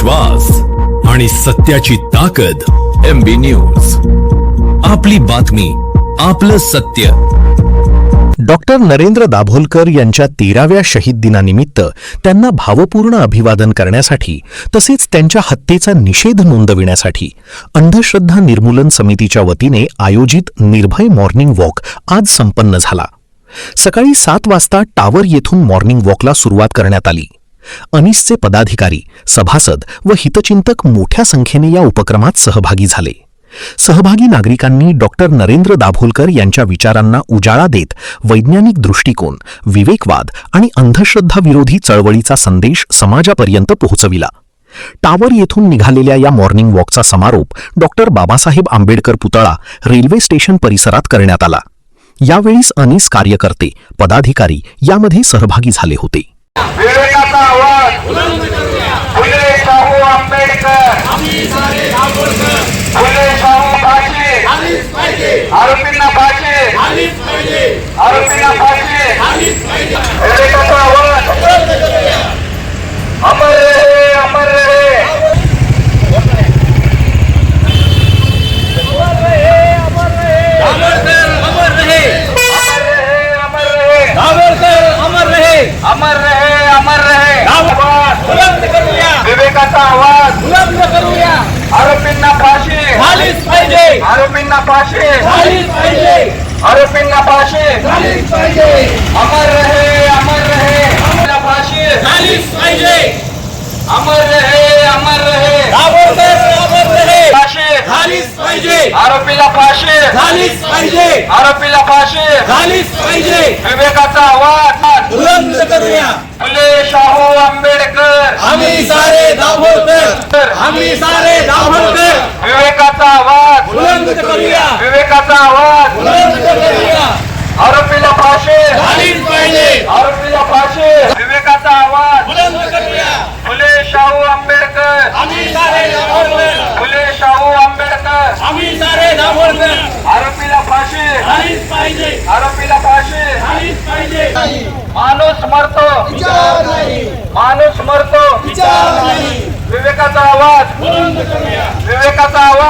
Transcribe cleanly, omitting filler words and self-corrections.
विश्वास आणि सत्याची ताकद. MB न्यूज, आपली बातमी, आपलं सत्य. डॉक्टर नरेंद्र दाभोलकर यांच्या 13व्या शहीद दिनानिमित्त त्यांना भावपूर्ण अभिवादन करण्यासाठी तसेच त्यांच्या हत्येचा निषेध नोंदविण्यासाठी अंधश्रद्धा निर्मूलन समितीच्या वतीने आयोजित निर्भय मॉर्निंग वॉक आज संपन्न झाला. सकाळी 7 वाजता टावर येथून मॉर्निंग वॉकला सुरुवात करण्यात आली. अनिसचे पदाधिकारी, सभासद व हितचिंतक मोठ्या संख्येने या उपक्रमात सहभागी झाले. सहभागी नागरिकांनी डॉक्टर नरेंद्र दाभोलकर यांच्या विचारांना उजाळा देत वैज्ञानिक दृष्टिकोन, विवेकवाद आणि अंधश्रद्धा विरोधी चळवळीचा संदेश समाजापर्यंत पोहोचविला. टावर येथून निघालेल्या या मॉर्निंग वॉकचा समारोप डॉक्टर बाबासाहेब आंबेडकर पुतळा, रेल्वे स्टेशन परिसरात करण्यात आला. यावेळीस अनिस कार्यकर्ते, पदाधिकारी यामध्ये सहभागी झाले होते. विवेकाचा आवाज बुलंद करूया. फुले शाहू आंबेडकर, फुले शाहू फाशी, आरोपींना फाशी, आरोपींना फाशी. विवेकाचा आवाज अमर रहे, अमर रहे. अमर रहे, अमर रहे. बुलंद करूया. विवेकाचा आवाज बुलंद करूया. आरोपींना फाशी झालीच पाहिजे, आरोपींना फाशी झालीच पाहिजे, आरोपींना फाशी झालीच पाहिजे. अमर रहे, अमर रहे. आरोपींना फाशी झालीच पाहिजे. अमर रहे, अमर रहे. अमर रहे. फाशी झालीच पाहिजे. आरोपीला फाशी झालीच पाहिजे, आरोपीला फाशी झालीच पाहिजे. विवेकाचा आवाज बुलंद करूया. फुले शाहू आंबेडकर, आम्ही सारे दाभोलकर, आम्ही सारे दाभोलकर. विवेकाचा आवाज बुलंद करूया. विवेकाचा आवाज बुलंद करूया. आरोपीला फाशी झालीच पाहिजे, आरोपीला फाशी. विवेकाचा आवाज बुलंद करूया. फुले शाहू आंबेडकर, आम्ही सारे दाभोलकर, फुले शाहू आंबेडकर, आम्ही सारे दाभोलकर. आरोपीला फाशी झालीच पाहिजे, आरोपीला फाशी झालीच पाहिजे. माणूस मरतो विचार नाही, माणूस मरतो विचार नाही. विवेकाचा आवाज बुलंद करूया. विवेकाचा आवाज